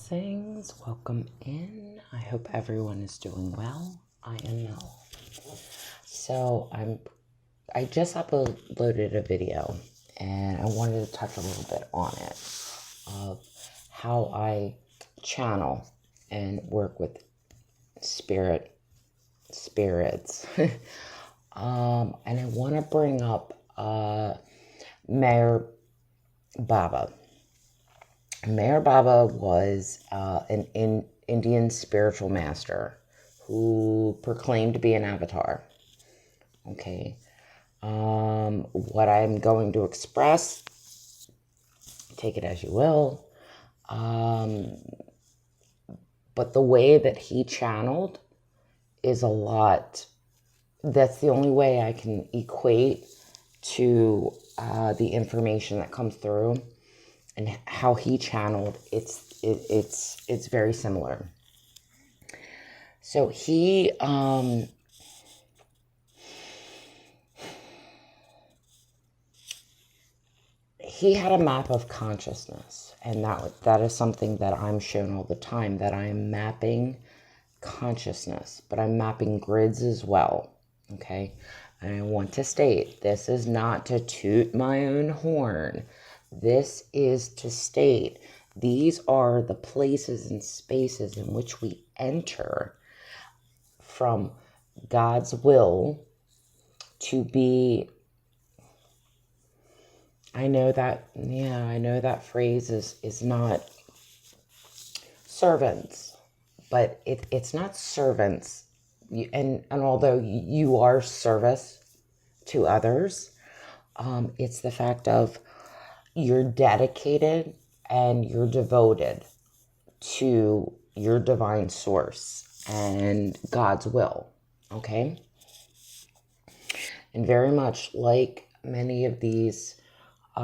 Blessings, welcome in. I hope everyone is doing well. I am well. So I just uploaded a video and I wanted to touch a little bit on it of how I channel and work with spirits. And I want to bring up Meher Baba. Meher Baba was an Indian spiritual master who proclaimed to be an avatar. Okay. What I'm going to express, take it as you will. But the way that he channeled is a lot. That's the only way I can equate to the information that comes through. And how he channeled, it's very similar. So he had a map of consciousness, and that is something that I'm shown all the time, that I am mapping consciousness, but I'm mapping grids as well. Okay, and I want to state, this is not to toot my own horn. This is to state these are the places and spaces in which we enter from God's will to be. I know that phrase is not servants, but it's not servants. And although you are service to others, it's the fact of you're dedicated and you're devoted to your divine source and God's will, okay? And very much like many of these, we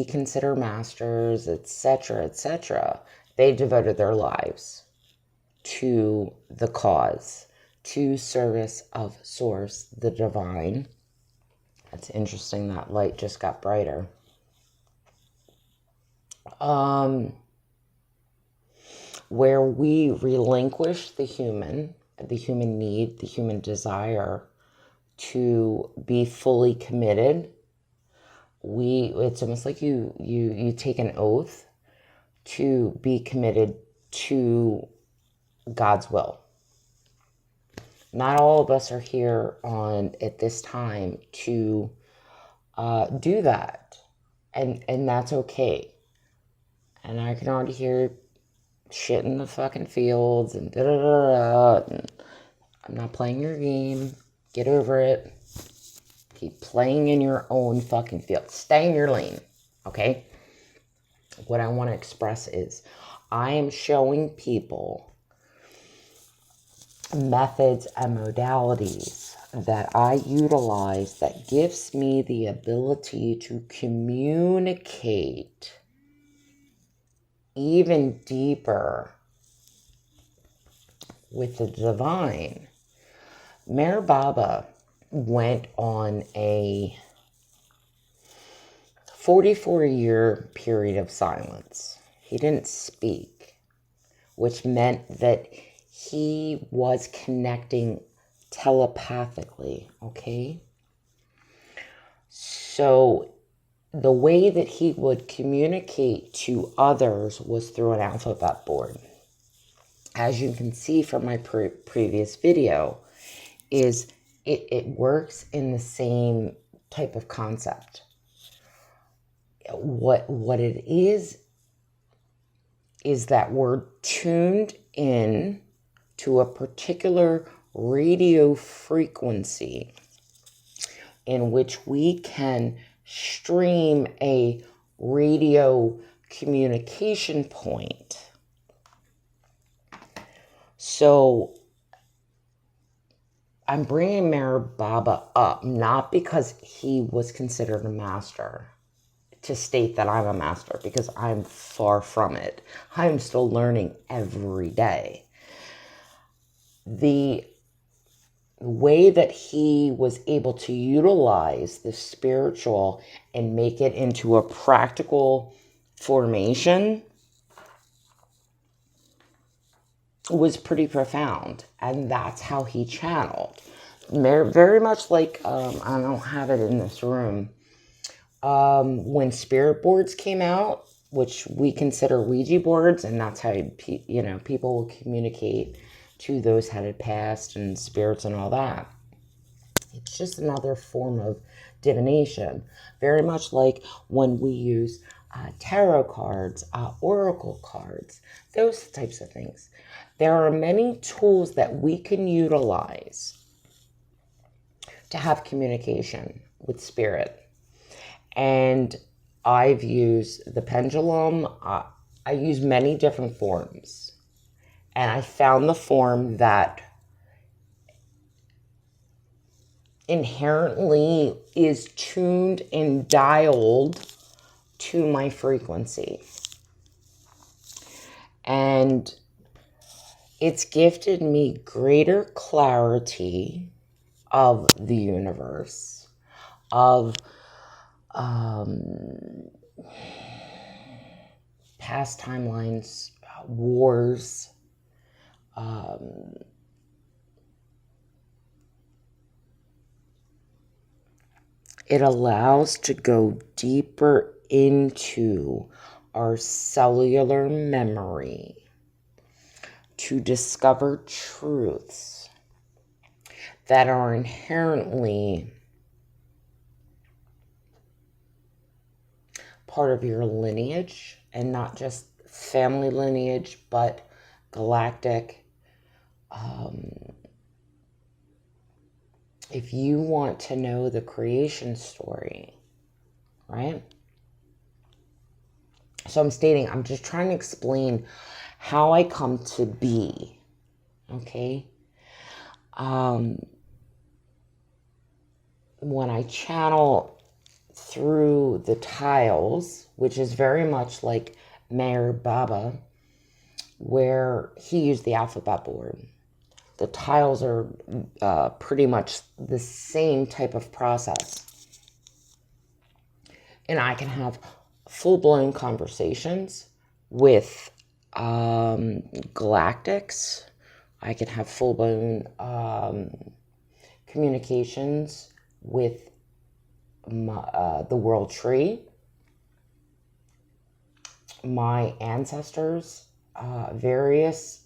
consider masters, etc., they devoted their lives to the cause, to service of source, the divine. It's interesting that light just got brighter. Where we relinquish the human need, the human desire to be fully committed. It's almost like you take an oath to be committed to God's will. Not all of us are here at this time to do that, and that's okay. And I can already hear shit in the fucking fields and and I'm not playing your game. Get over it. Keep playing in your own fucking field. Stay in your lane, okay? What I want to express is I am showing people methods and modalities that I utilize that gives me the ability to communicate even deeper with the divine. Meher Baba went on a 44-year period of silence. He didn't speak, which meant that he was connecting telepathically, okay? So the way that he would communicate to others was through an alphabet board. As you can see from my previous video, it works in the same type of concept. What it is that we're tuned in to a particular radio frequency in which we can stream a radio communication point. So I'm bringing Meher Baba up not because he was considered a master to state that I'm a master, because I'm far from it. I'm still learning every day. The way that he was able to utilize the spiritual and make it into a practical formation was pretty profound. And that's how he channeled. Very much like, I don't have it in this room, when spirit boards came out, which we consider Ouija boards, and that's how people will communicate to those that had passed and spirits and all that. It's just another form of divination, very much like when we use tarot cards, oracle cards, those types of things. There are many tools that we can utilize to have communication with spirit. And I've used the pendulum. I use many different forms. And I found the form that inherently is tuned and dialed to my frequency. And it's gifted me greater clarity of the universe, of past timelines, wars, it allows to go deeper into our cellular memory to discover truths that are inherently part of your lineage, and not just family lineage, but galactic. If you want to know the creation story, right? So I'm just trying to explain how I come to be, okay? When I channel through the tiles, which is very much like Meher Baba, where he used the alphabet board. The tiles are pretty much the same type of process. And I can have full-blown conversations with galactics. I can have full-blown communications with the world tree, my ancestors, various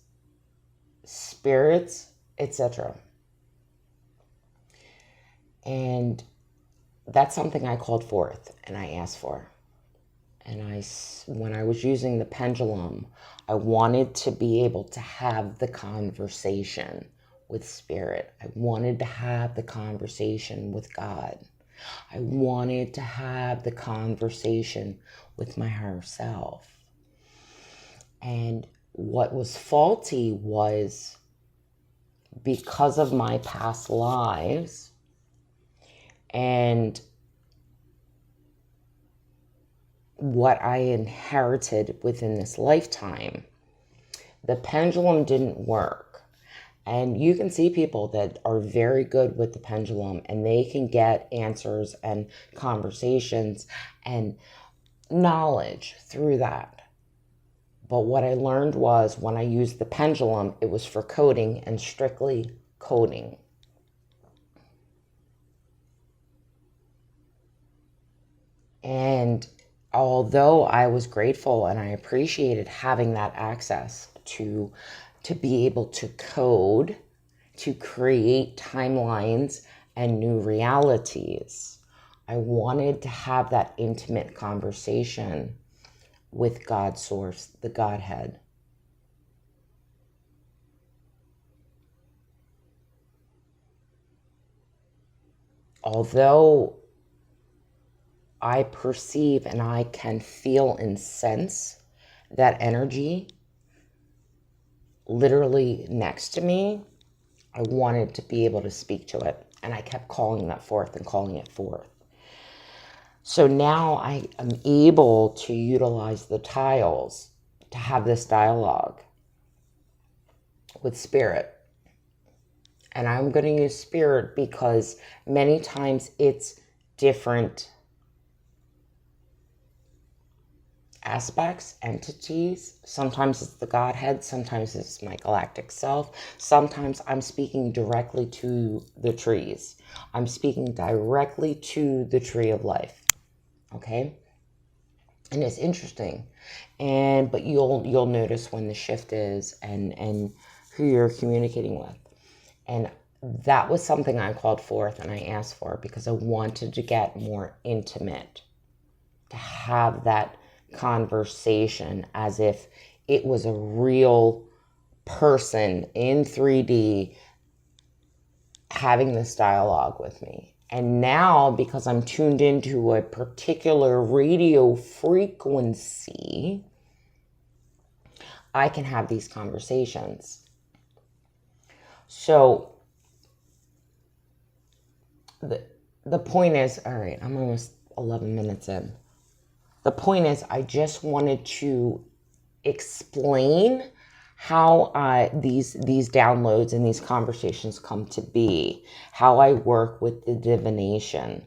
spirits, etc. And that's something I called forth and I asked for. And when I was using the pendulum, I wanted to be able to have the conversation with spirit. I wanted to have the conversation with God. I wanted to have the conversation with my higher self. And what was faulty was, because of my past lives and what I inherited within this lifetime, the pendulum didn't work. And you can see people that are very good with the pendulum and they can get answers and conversations and knowledge through that. But what I learned was, when I used the pendulum, it was for coding and strictly coding. And although I was grateful and I appreciated having that access to be able to code, to create timelines and new realities, I wanted to have that intimate conversation with God Source, the Godhead. Although I perceive and I can feel and sense that energy literally next to me, I wanted to be able to speak to it. And I kept calling that forth and calling it forth. So now I am able to utilize the tiles to have this dialogue with spirit. And I'm going to use spirit because many times it's different aspects, entities. Sometimes it's the Godhead, sometimes it's my galactic self. Sometimes I'm speaking directly to the trees. I'm speaking directly to the tree of life. Okay? And it's interesting. But you'll notice when the shift is and who you're communicating with. And that was something I called forth and I asked for because I wanted to get more intimate, to have that conversation as if it was a real person in 3D having this dialogue with me. And now, because I'm tuned into a particular radio frequency, I can have these conversations. So the point is, all right, I'm almost 11 minutes in. The point is, I just wanted to explain how these downloads and these conversations come to be, how I work with the divination.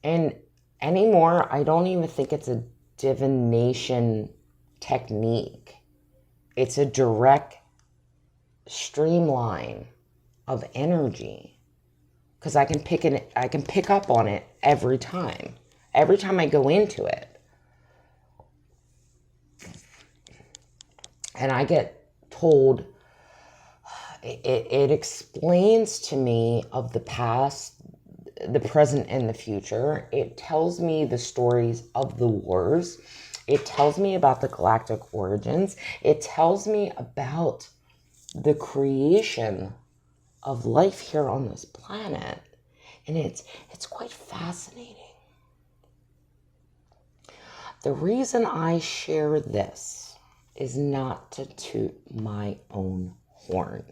And anymore, I don't even think it's a divination technique. It's a direct streamline of energy, because I can pick up on it every time I go into it. And I get told, it explains to me of the past, the present, and the future. It tells me the stories of the wars. It tells me about the galactic origins. It tells me about the creation of life here on this planet. And it's quite fascinating. The reason I share this is not to toot my own horn.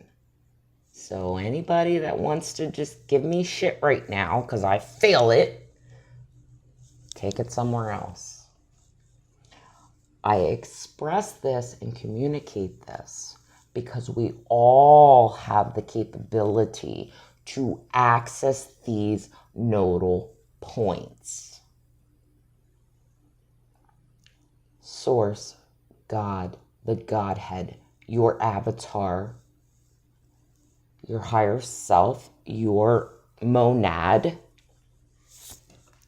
So anybody that wants to just give me shit right now because I fail it, take it somewhere else. I express this and communicate this because we all have the capability to access these nodal points. Source, God, the Godhead, your avatar, your higher self, your monad,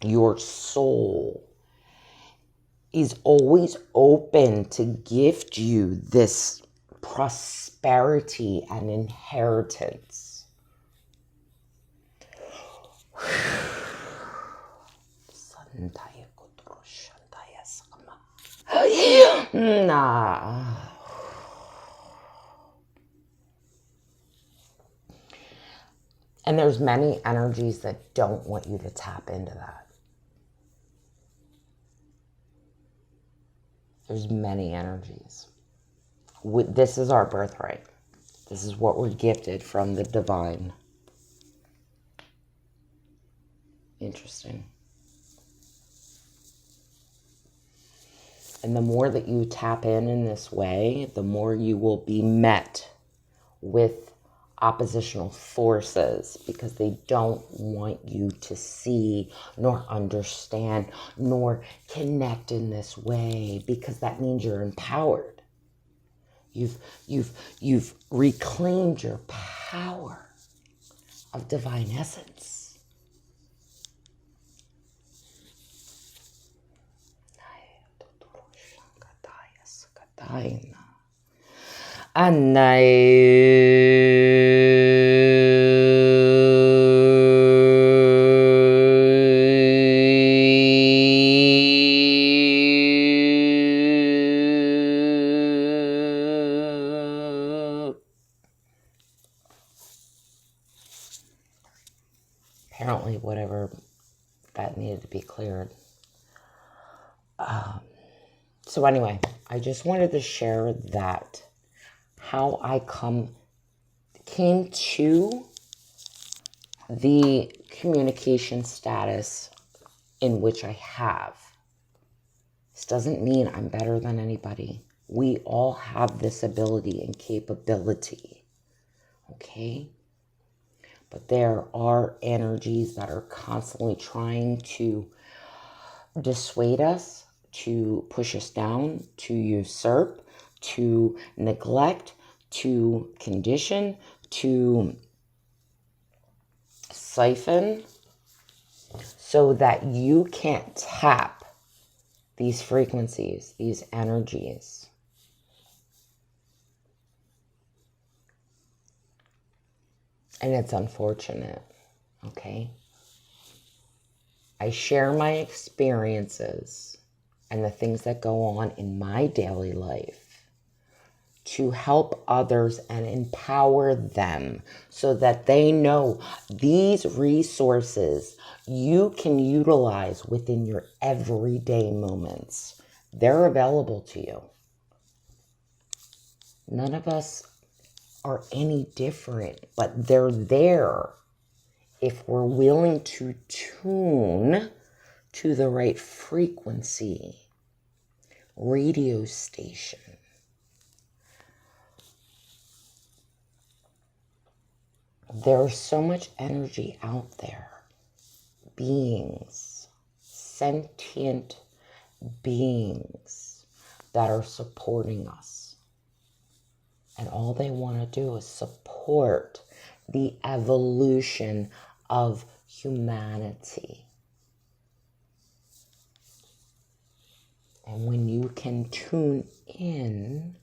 your soul is always open to gift you this prosperity and inheritance. Nah. And there's many energies that don't want you to tap into that. There's many energies. This is our birthright. This is what we're gifted from the divine. Interesting. And the more that you tap in this way, the more you will be met with oppositional forces, because they don't want you to see nor understand nor connect in this way, because that means you're empowered. You've reclaimed your power of divine essence. Apparently, whatever that needed to be cleared. So anyway, I just wanted to share that, how I came to the communication status in which I have. This doesn't mean I'm better than anybody. We all have this ability and capability, okay? But there are energies that are constantly trying to dissuade us, to push us down, to usurp, to neglect, to condition, to siphon, so that you can't tap these frequencies, these energies. And it's unfortunate, okay? I share my experiences and the things that go on in my daily life to help others and empower them so that they know these resources you can utilize within your everyday moments. They're available to you. None of us are any different, but they're there if we're willing to tune to the right frequency, radio station. There's so much energy out there. Beings, sentient beings that are supporting us. And all they want to do is support the evolution of humanity. And when you can tune in,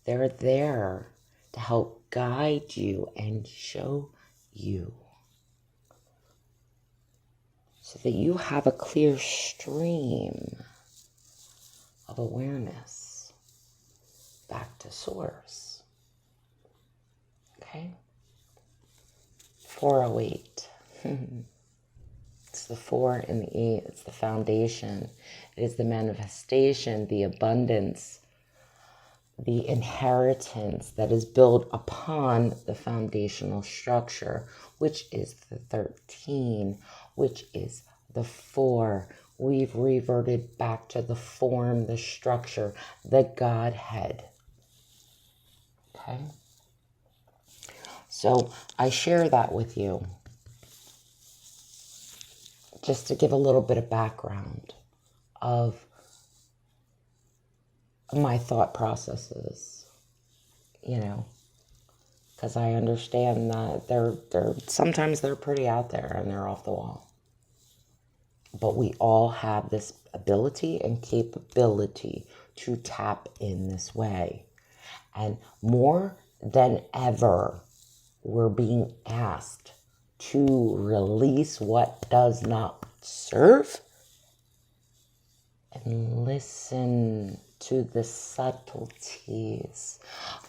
they're there to help guide you and show you so that you have a clear stream of awareness back to source. Okay? 408. It's the 4 and the 8. It's the foundation. It is the manifestation, the abundance, the inheritance that is built upon the foundational structure, which is the 13, which is the 4. We've reverted back to the form, the structure, the Godhead. Okay? So I share that with you just to give a little bit of background of my thought processes, because I understand that they're sometimes they're pretty out there and they're off the wall. But we all have this ability and capability to tap in this way. And more than ever, we're being asked to release what does not serve and listen to the subtleties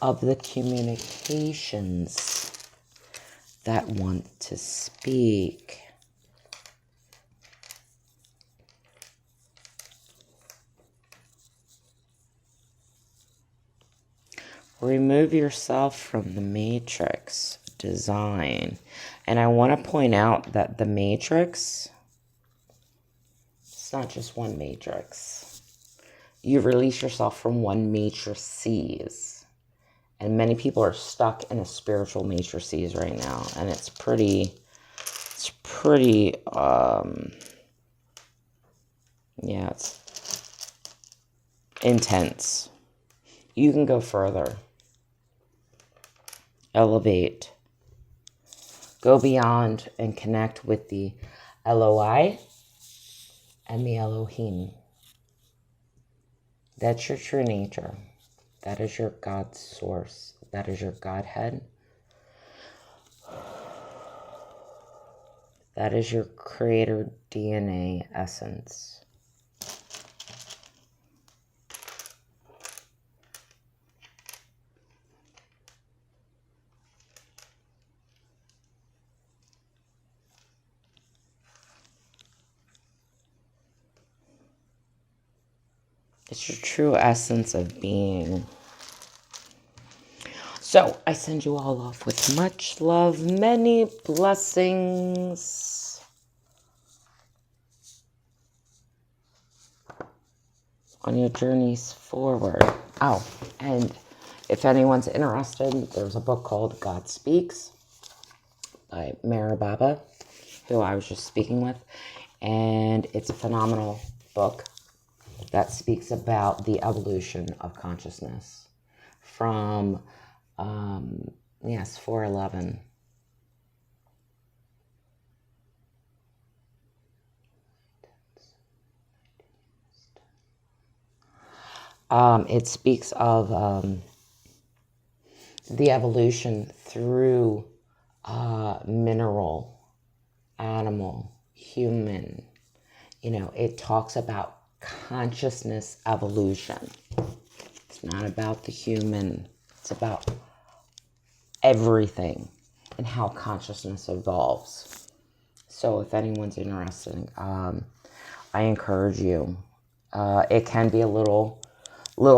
of the communications that want to speak. Remove yourself from the matrix design. And I want to point out that the matrix, it's not just one matrix. You release yourself from one matrices. And many people are stuck in a spiritual matrices right now. And it's pretty it's intense. You can go further. Elevate. Go beyond and connect with the Eloi and the Elohim. That's your true nature. That is your God source. That is your Godhead. That is your creator DNA essence. It's your true essence of being. So, I send you all off with much love, many blessings on your journeys forward. Oh, and if anyone's interested, there's a book called God Speaks by Mara Baba, who I was just speaking with. And it's a phenomenal book. that speaks about the evolution of consciousness from, yes, 411. It speaks of the evolution through mineral, animal, human. You know, it talks about consciousness evolution. It's not about the human. It's about everything and how consciousness evolves. So if anyone's interested, I encourage you. It can be a little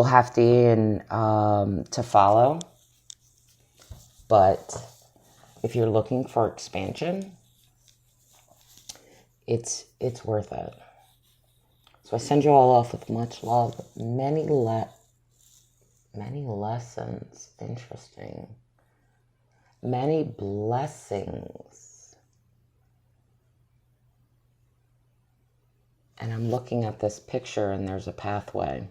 hefty and to follow, but if you're looking for expansion, it's worth it. So I send you all off with much love, many lessons, interesting, many blessings. And I'm looking at this picture and there's a pathway.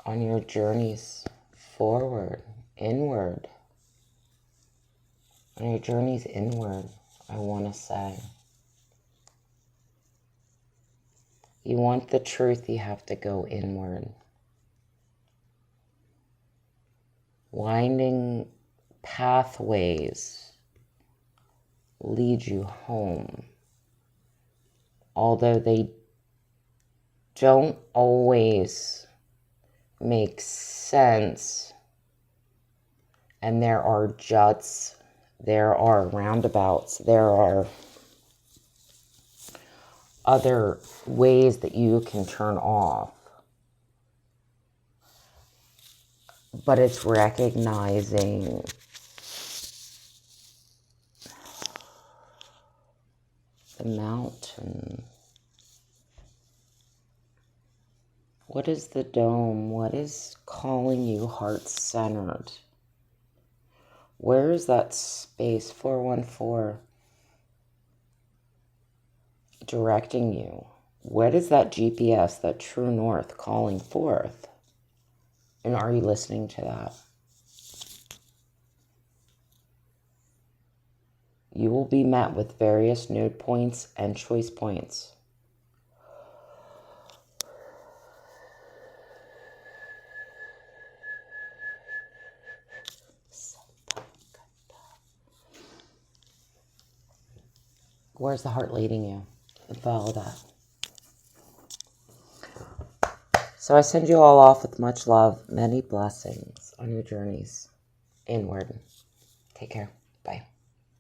On your journeys forward, inward, on your journeys inward, I want to say, you want the truth, you have to go inward. Winding pathways lead you home, although they don't always make sense, and there are juts, there are roundabouts, there are other ways that you can turn off, but it's recognizing the mountain. What is the dome? What is calling you heart-centered? Where is that space, 414, directing you? What is that GPS, that true north, calling forth? And are you listening to that? You will be met with various node points and choice points. Where's the heart leading you? And follow that. So I send you all off with much love, many blessings on your journeys inward. Take care. Bye.